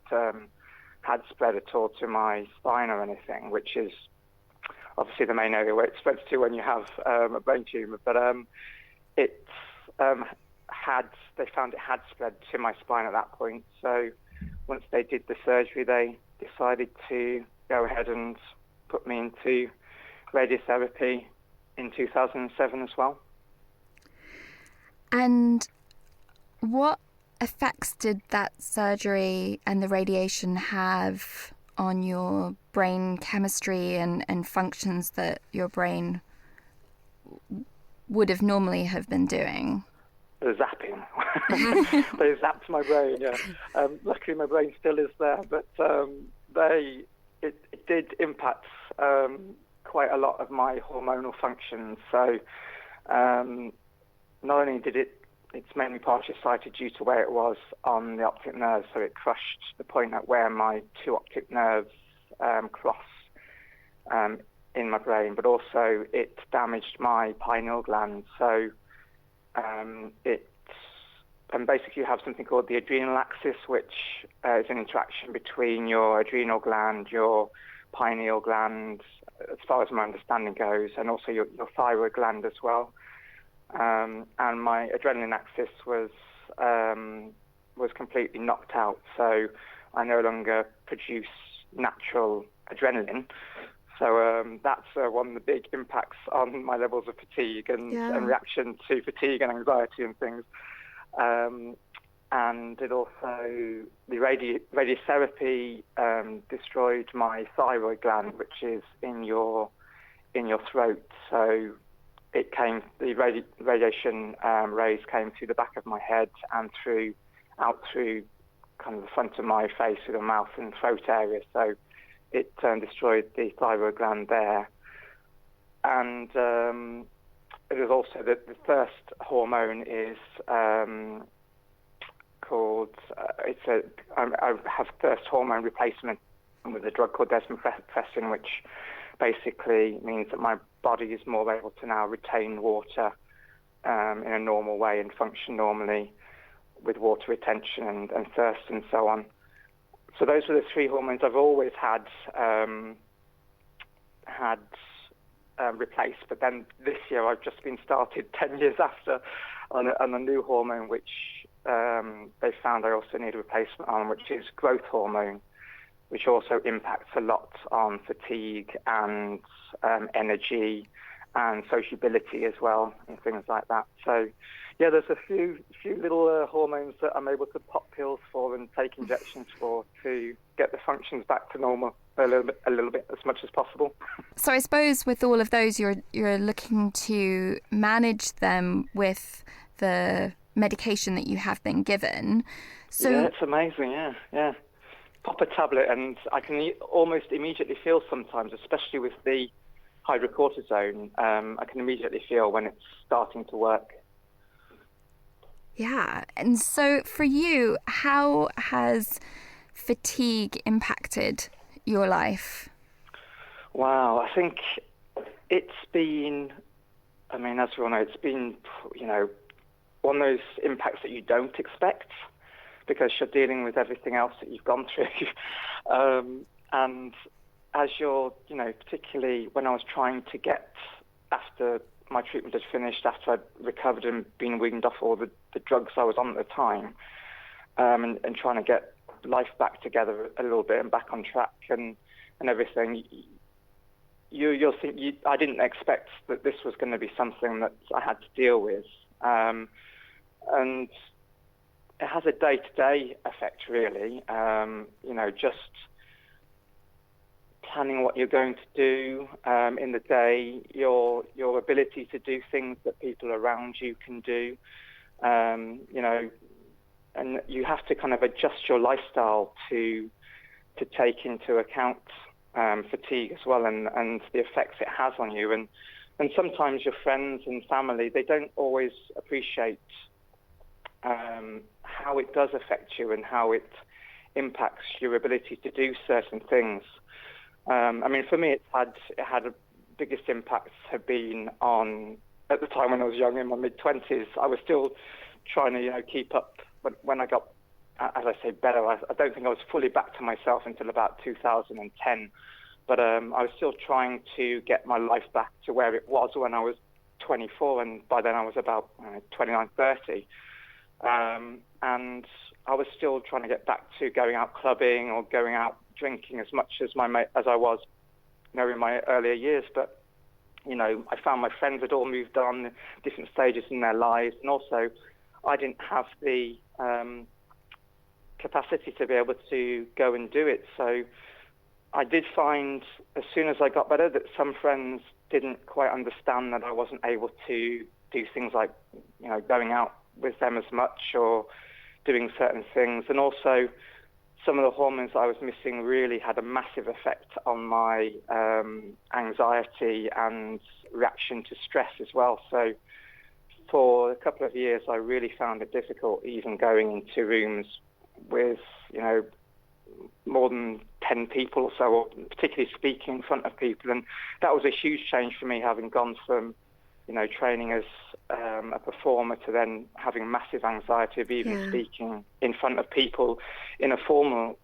had spread at all to my spine or anything, which is obviously the main area where it spreads to when you have a brain tumour. But they found it had spread to my spine at that point. So once they did the surgery, they decided to go ahead and put me into radiotherapy in 2007 as well. And what effects did that surgery and the radiation have on your brain chemistry and functions that your brain would have normally have been doing? The zapping. They zapped my brain, yeah. Luckily my brain still is there, but it did impact quite a lot of my hormonal functions. So not only did it's mainly partially sighted due to where it was on the optic nerve, so it crushed the point at where my two optic nerves cross in my brain, but also it damaged my pineal gland. So and basically you have something called the adrenal axis, which is an interaction between your adrenal gland, your pineal gland, as far as my understanding goes, and also your thyroid gland as well. And my adrenaline axis was completely knocked out, so I no longer produce natural adrenaline. So that's one of the big impacts on my levels of fatigue and reaction to fatigue and anxiety and things. And it also, the radiotherapy destroyed my thyroid gland, which is in your throat. So the radiation rays came through the back of my head and out through kind of the front of my face, through the mouth and throat area. So it destroyed the thyroid gland there. And it is also the first hormone is called, I have first hormone replacement with a drug called desmopressin, which basically means that my body is more able to now retain water in a normal way and function normally with water retention and thirst and so on. So those were the three hormones I've always had replaced. But then this year I've just been started 10 years after on a new hormone, which they found I also need a replacement on, which is growth hormone, which also impacts a lot on fatigue and energy and sociability as well and things like that. So yeah, there's a few little hormones that I'm able to pop pills for and take injections for to get the functions back to normal a little bit as much as possible. So I suppose with all of those, you're looking to manage them with the medication that you have been given. So yeah, it's amazing. Yeah. Pop a tablet and I can almost immediately feel sometimes, especially with the hydrocortisone. I can immediately feel when it's starting to work. Yeah. And so for you, how has fatigue impacted your life? Wow, I think it's been, as we all know, it's been, one of those impacts that you don't expect because you're dealing with everything else that you've gone through. And as you're, particularly when I was trying to get, after my treatment had finished, after I'd recovered and been weaned off all the drugs I was on at the time, and trying to get life back together a little bit and back on track and everything, you'll think, I didn't expect that this was going to be something that I had to deal with. And it has a day-to-day effect, really. Just planning what you're going to do in the day, your ability to do things that people around you can do, and you have to kind of adjust your lifestyle to take into account fatigue as well and the effects it has on you. And sometimes your friends and family, they don't always appreciate how it does affect you and how it impacts your ability to do certain things. For me, it had a biggest impacts have been on, at the time when I was young, in my mid-20s, I was still trying to, keep up. But when I got, as I say, better, I don't think I was fully back to myself until about 2010. But I was still trying to get my life back to where it was when I was 24, and by then I was about 29, 30. And I was still trying to get back to going out clubbing or going out drinking as much as as I was, in my earlier years. But I found my friends had all moved on, different stages in their lives, and also I didn't have the capacity to be able to go and do it. So I did find, as soon as I got better, that some friends didn't quite understand that I wasn't able to do things like, going out with them as much or doing certain things. And also, some of the hormones I was missing really had a massive effect on my anxiety and reaction to stress as well. So for a couple of years, I really found it difficult even going into rooms with, more than 10 people or so, or particularly speaking in front of people. And that was a huge change for me, having gone from, training as a performer to then having massive anxiety of even speaking in front of people in a formal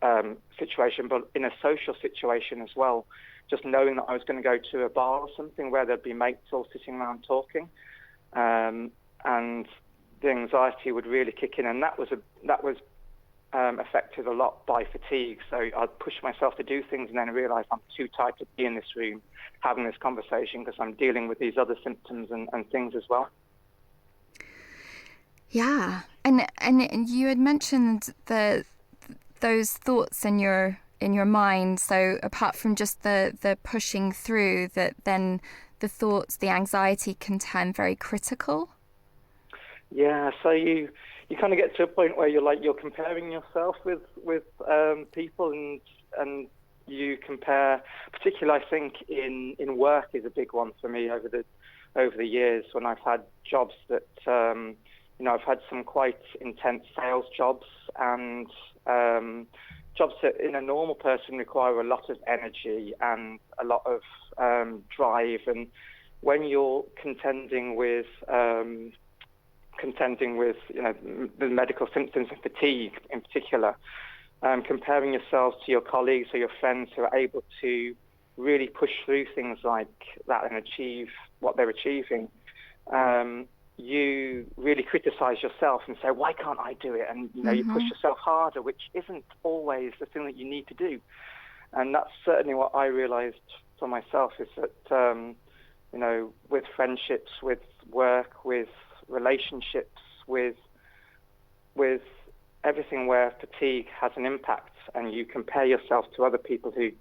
situation, but in a social situation as well. Just knowing that I was going to go to a bar or something where there'd be mates all sitting around talking, and the anxiety would really kick in, and that was affected a lot by fatigue. So I'd push myself to do things and then realise I'm too tired to be in this room having this conversation because I'm dealing with these other symptoms and things as well. Yeah, and you had mentioned those thoughts in your mind. So apart from just the pushing through, that then the thoughts, the anxiety can turn very critical. Yeah, so you kind of get to a point where you're comparing yourself with people, and you compare, particularly I think in work is a big one for me over the years when I've had jobs that I've had some quite intense sales jobs and jobs that in a normal person require a lot of energy and a lot of drive, and when you're contending with the medical symptoms of fatigue in particular, comparing yourselves to your colleagues or your friends who are able to really push through things like that and achieve what they're achieving, you really criticize yourself and say, why can't I do it? And you push yourself harder, which isn't always the thing that you need to do. And that's certainly what I realized for myself, is that with friendships, with work, with relationships, with everything where fatigue has an impact, and you compare yourself to other people who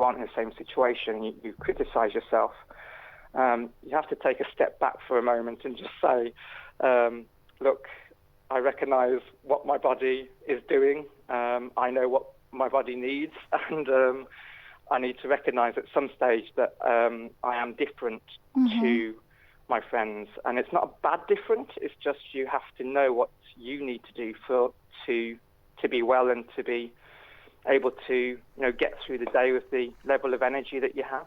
aren't in the same situation, you criticize yourself. You have to take a step back for a moment and just say, look, I recognize what my body is doing. I know what my body needs, and I need to recognize at some stage that I am different to my friends, and it's not a bad difference. It's just you have to know what you need to do to be well and to be able to get through the day with the level of energy that you have.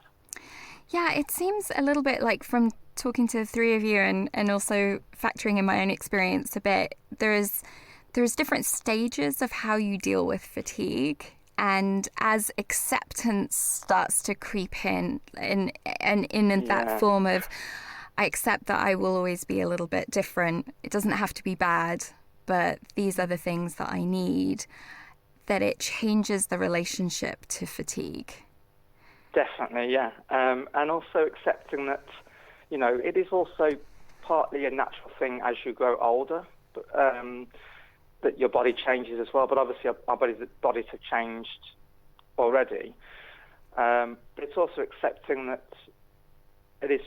Yeah, it seems a little bit like, from talking to the three of you and also factoring in my own experience a bit, there's different stages of how you deal with fatigue. And as acceptance starts to creep in that form of, I accept that I will always be a little bit different. It doesn't have to be bad, but these are the things that I need, that it changes the relationship to fatigue. Definitely, yeah. And also accepting that, it is also partly a natural thing as you grow older, that your body changes as well. But obviously our bodies have changed already. But it's also accepting that it is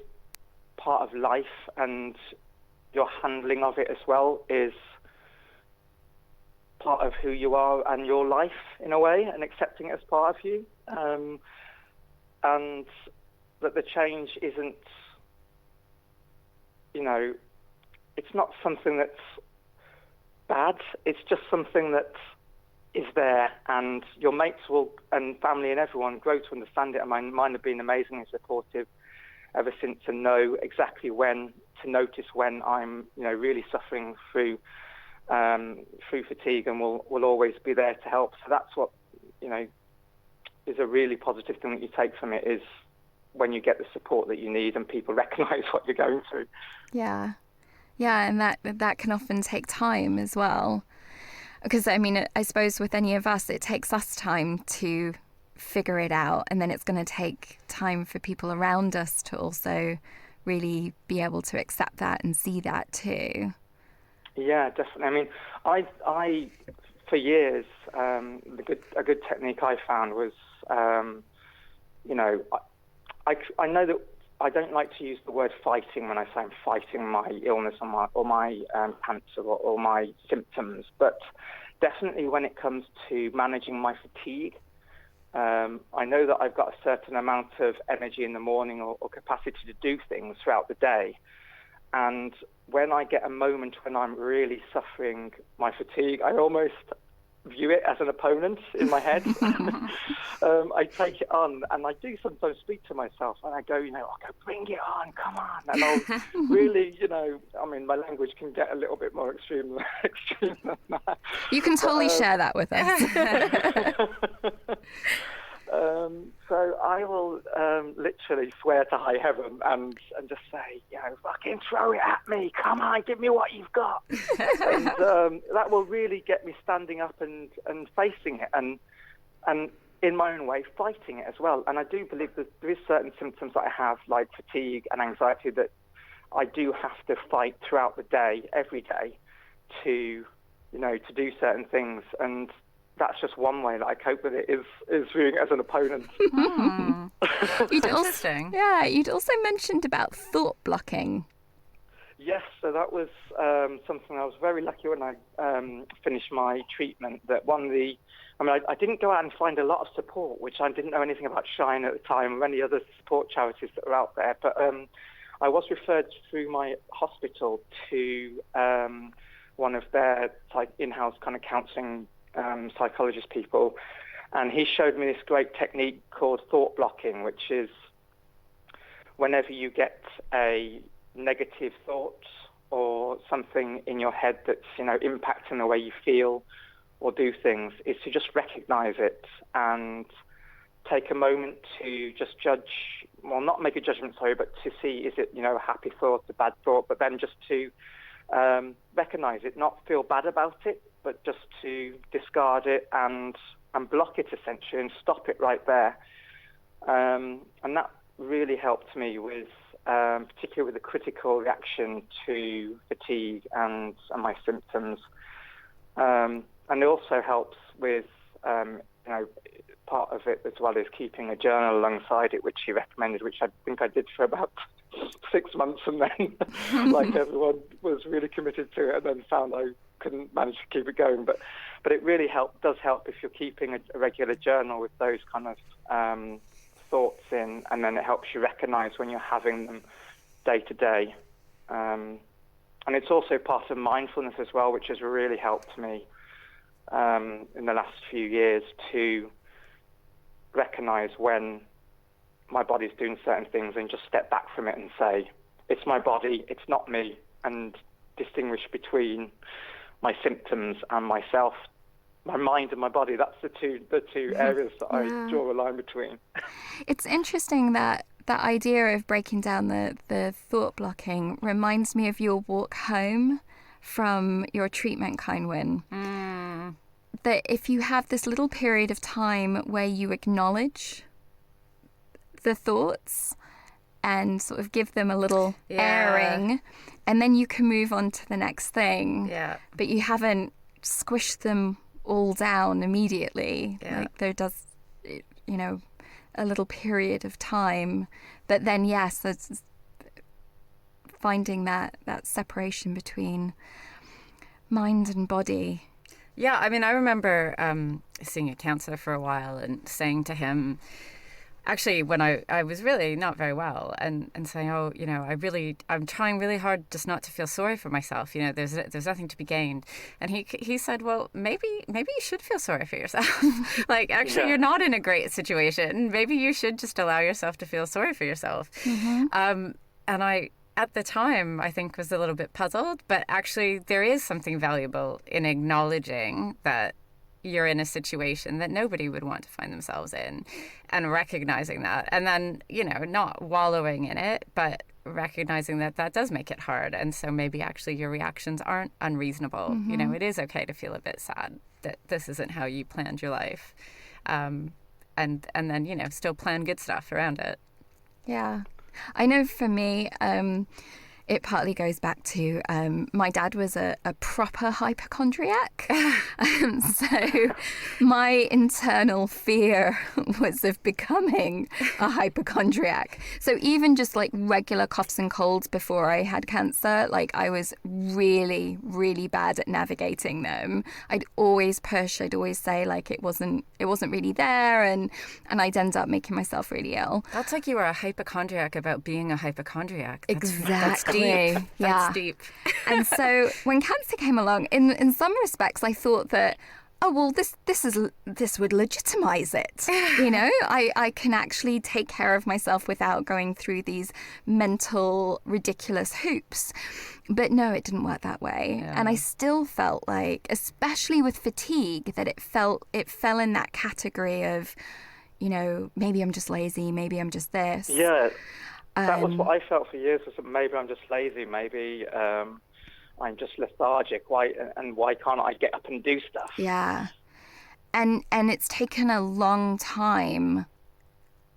part of life, and your handling of it as well is part of who you are and your life in a way, and accepting it as part of you. And that the change isn't, it's not something that's bad. It's just something that is there, and your mates will, and family and everyone, grow to understand it. And mine have been amazingly supportive ever since, to know exactly when to notice when I'm, really suffering through fatigue, and will always be there to help. So that's what, is a really positive thing that you take from it, is when you get the support that you need and people recognise what you're going through. Yeah, and that can often take time as well. Because, I suppose with any of us, it takes us time to figure it out, and then it's going to take time for people around us to also really be able to accept that and see that too. Yeah, definitely. I mean, I for years, a good technique I found was, you know, I know that I don't like to use the word fighting when I say I'm fighting my illness or my cancer or my symptoms, but definitely when it comes to managing my fatigue, I know that I've got a certain amount of energy in the morning or capacity to do things throughout the day. And when I get a moment when I'm really suffering my fatigue, I almost view it as an opponent in my head. I take it on, and I do sometimes speak to myself, and I go, you know, okay, bring it on, come on. And I'll really, you know, I mean, my language can get a little bit more extreme than that. You can totally share that with us. So I will literally swear to high heaven and just say, you know, fucking throw it at me. Come on, give me what you've got. And that will really get me standing up and facing it and in my own way fighting it as well. And I do believe that there is certain symptoms that I have, like fatigue and anxiety, that I do have to fight throughout the day, every day, to, you know, to do certain things. And that's just one way that I cope with it, is viewing it as an opponent. Interesting. You'd also mentioned about thought blocking. Yes, so that was something I was very lucky when I finished my treatment. That I didn't go out and find a lot of support, which I didn't know anything about Shine at the time or any other support charities that are out there. But I was referred through my hospital to one of their in-house kind of counselling psychologist people, and he showed me this great technique called thought blocking, which is whenever you get a negative thought or something in your head that's, you know, impacting the way you feel or do things, is to just recognize it and take a moment to just judge, well, not make a judgment, sorry, but to see, is it, you know, a happy thought, a bad thought, but then just to recognize it, not feel bad about it, but just to discard it and block it essentially and stop it right there. And that really helped me with, particularly with the critical reaction to fatigue and my symptoms. And it also helps with, you know, part of it as well is keeping a journal alongside it, which he recommended, which I think I did for about 6 months, and then, like everyone, was really committed to it, and then found I couldn't manage to keep it going. But it really does help if you're keeping a regular journal with those kind of thoughts in, and then it helps you recognize when you're having them day to day. And it's also part of mindfulness as well, which has really helped me in the last few years to recognize when my body's doing certain things and just step back from it and say, it's my body, it's not me, and distinguish between my symptoms and myself, my mind and my body. That's the two areas that I draw a line between. It's interesting that idea of breaking down the thought blocking reminds me of your walk home from your treatment, Kynwyn. That if you have this little period of time where you acknowledge the thoughts and sort of give them a little airing, and then you can move on to the next thing. Yeah. But you haven't squished them all down immediately. Yeah. Like there does, you know, a little period of time. But then, yes, there's finding that separation between mind and body. Yeah, I mean, I remember seeing a counsellor for a while and saying to him, actually, when I was really not very well, and saying, oh, you know, I'm trying really hard just not to feel sorry for myself. You know, there's nothing to be gained. And he said, well, maybe you should feel sorry for yourself. Like, actually, you're not in a great situation. Maybe you should just allow yourself to feel sorry for yourself. Mm-hmm. And I, at the time, I think was a little bit puzzled, but actually there is something valuable in acknowledging that you're in a situation that nobody would want to find themselves in, and recognizing that, and then, you know, not wallowing in it, but recognizing that does make it hard. And so maybe actually your reactions aren't unreasonable. Mm-hmm. You know, it is okay to feel a bit sad that this isn't how you planned your life. and then, you know, still plan good stuff around it. Yeah. I know for me, it partly goes back to my dad was a proper hypochondriac. So my internal fear was of becoming a hypochondriac. So even just like regular coughs and colds before I had cancer, like I was really, really bad at navigating them. I'd always push, I'd always say like it wasn't really there, and I'd end up making myself really ill. That's like you were a hypochondriac about being a hypochondriac. Exactly. That's deep. Yeah. That's deep. And so when cancer came along, in some respects, I thought that, oh, well, this would legitimize it. You know, I can actually take care of myself without going through these mental, ridiculous hoops. But no, it didn't work that way. Yeah. And I still felt like, especially with fatigue, that it fell in that category of, you know, maybe I'm just lazy, maybe I'm just this. Yeah. That was what I felt for years. Was that maybe I'm just lazy. Maybe I'm just lethargic. Why can't I get up and do stuff? Yeah, and it's taken a long time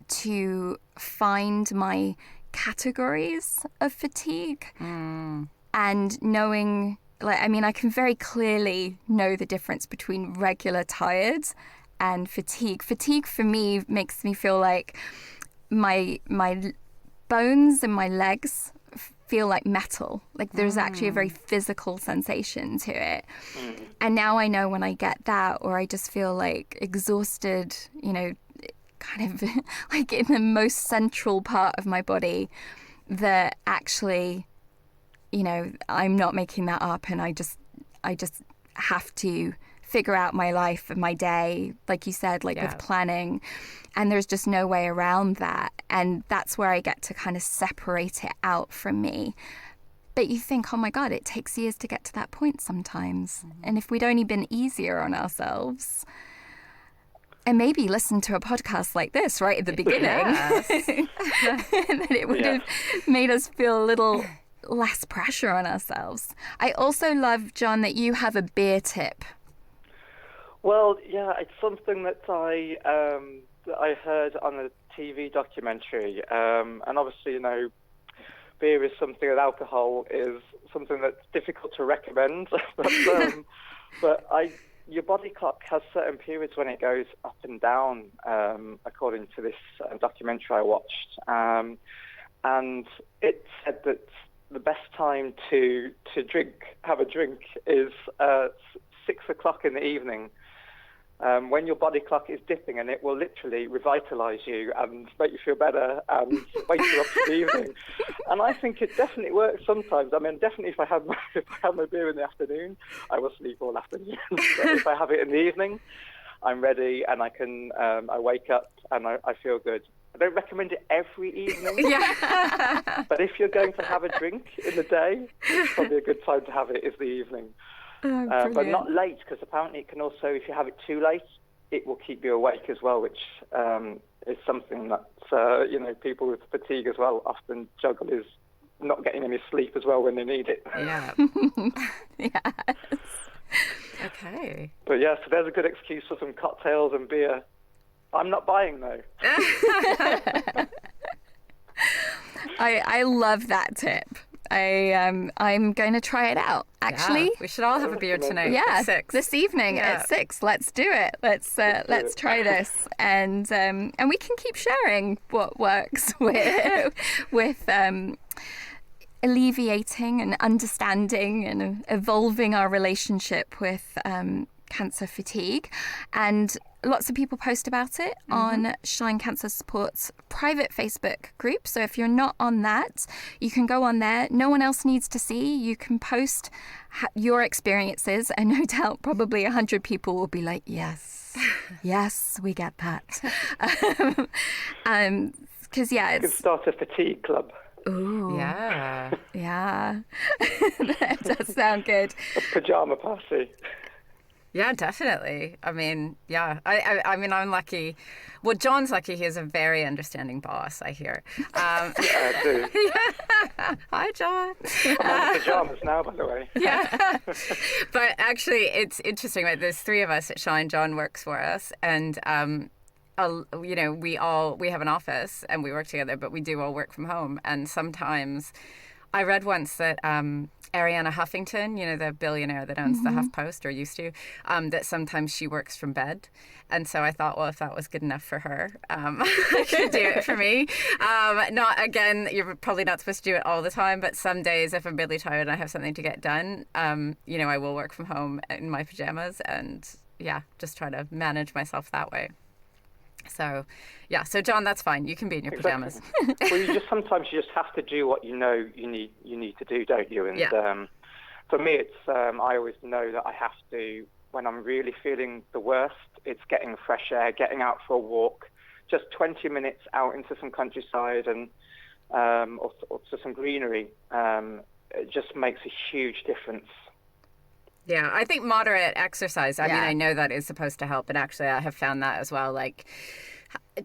to find my categories of fatigue, and knowing, like, I mean, I can very clearly know the difference between regular tired and fatigue. Fatigue for me makes me feel like my bones in my legs feel like metal. Like there's actually a very physical sensation to it. And now I know when I get that, or I just feel like exhausted, you know, kind of like in the most central part of my body, that actually, you know, I'm not making that up, and I just have to figure out my life and my day, like you said, like with planning. And there's just no way around that. And that's where I get to kind of separate it out from me. But you think, oh my God, it takes years to get to that point sometimes. And if we'd only been easier on ourselves, and maybe listen to a podcast like this right at the beginning, then it would have made us feel a little less pressure on ourselves. I also love, John, that you have a beer tip. Well, yeah, it's something that I heard on a TV documentary, and obviously, you know, beer is something, that alcohol is something that's difficult to recommend, but your body clock has certain periods when it goes up and down, according to this documentary I watched, and it said that the best time to have a drink is 6 o'clock in the evening. When your body clock is dipping, and it will literally revitalise you and make you feel better and wake you up for the evening. And I think it definitely works sometimes. I mean, definitely if I have my beer in the afternoon, I will sleep all afternoon. But if I have it in the evening, I'm ready, and I wake up and I feel good. I don't recommend it every evening. But if you're going to have a drink in the day, it's probably a good time to have it is the evening. But not late, because apparently it can also, if you have it too late, it will keep you awake as well, which is something that, you know, people with fatigue as well often juggle, is not getting any sleep as well when they need it. Yeah. Yes. Okay. But yeah, so there's a good excuse for some cocktails and beer. I'm not buying though. I love that tip. I'm going to try it out. Actually, we should all have a beer tonight. Yeah, at 6. this evening at 6. Let's do it. Let's try this, and we can keep sharing what works with alleviating and understanding and evolving our relationship with cancer fatigue. And lots of people post about it on Shine Cancer Support's private Facebook group. So if you're not on that, you can go on there. No one else needs to see. You can post your experiences, and no doubt probably 100 people will be like, yes, yes, we get that. Because, yeah, You could start a fatigue club. Ooh. Yeah. Yeah. That does sound good. A pyjama party. Yeah, definitely. I mean, yeah. I mean, I'm lucky. Well, John's lucky. He has a very understanding boss, I hear. Yeah, I do. Yeah. Hi, John. I'm in pyjamas now, by the way. Yeah. But actually, it's interesting, right? There's 3 of us at Shine. John works for us. And we have an office and we work together, but we do all work from home. And sometimes I read once that Arianna Huffington, the billionaire that owns the HuffPost, or used to, that sometimes she works from bed. And so I thought, well, if that was good enough for her, I could do it for me. You're probably not supposed to do it all the time, but some days if I'm really tired and I have something to get done, I will work from home in my pajamas and, just try to manage myself that way. So, so John, that's fine. You can be in your pajamas. Well, sometimes you just have to do what you know you need to do, don't you? And for me, it's I always know that I have to, when I'm really feeling the worst, it's getting fresh air, getting out for a walk, just 20 minutes out into some countryside and or to some greenery. It just makes a huge difference. Yeah, I think moderate exercise, I mean, I know that is supposed to help, and actually I have found that as well, like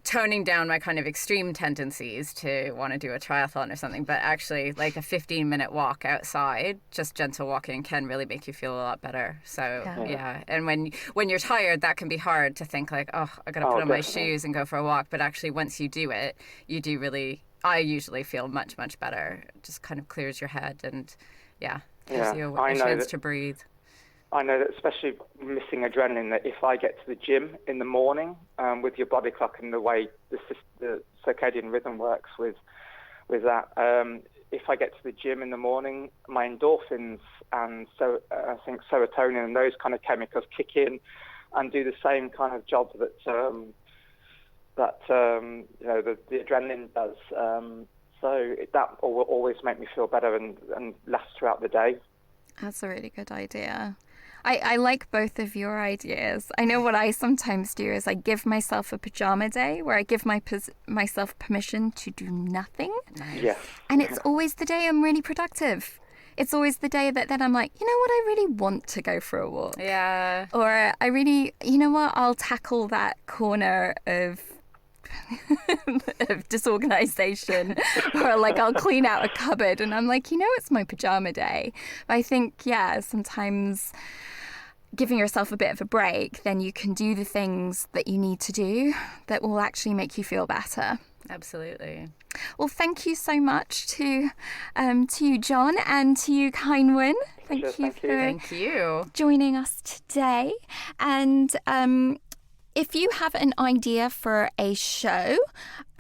toning down my kind of extreme tendencies to want to do a triathlon or something, but actually like a 15-minute walk outside, just gentle walking, can really make you feel a lot better. So, and when you're tired, that can be hard to think like, oh, I got to put on my shoes and go for a walk, but actually once you do it, you do really, I usually feel much, much better. It just kind of clears your head and, gives you a chance to breathe. I know that, especially missing adrenaline, that if I get to the gym in the morning with your body clock and the way the circadian rhythm works with that, if I get to the gym in the morning, my endorphins and I think serotonin and those kind of chemicals kick in and do the same kind of job that the adrenaline does. So that will always make me feel better and last throughout the day. That's a really good idea. I like both of your ideas. I know what I sometimes do is I give myself a pajama day where I give myself permission to do nothing. Nice. Yes. And it's always the day I'm really productive. It's always the day that then I'm like, you know what, I really want to go for a walk. Yeah. Or I really, you know what, I'll tackle that corner of disorganization, or like I'll clean out a cupboard, and I'm like, it's my pajama day. But I think sometimes giving yourself a bit of a break, then you can do the things that you need to do that will actually make you feel better. Absolutely. Well, thank you so much to you, John, and to you, Kynwyn. Thank you for joining us today. And if you have an idea for a show,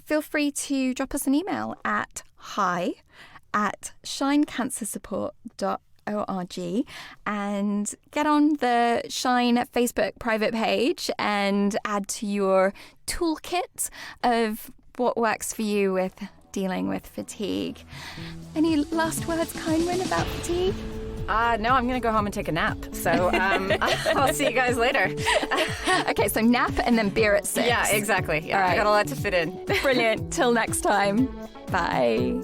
feel free to drop us an email at hi@shinecancersupport.org and get on the Shine Facebook private page and add to your toolkit of what works for you with dealing with fatigue. Any last words, Kynwyn, about fatigue? No, I'm going to go home and take a nap. So I'll see you guys later. Okay, so nap and then beer at 6. Yeah, exactly. Yeah, All right. I got a lot to fit in. Brilliant. Till next time. Bye.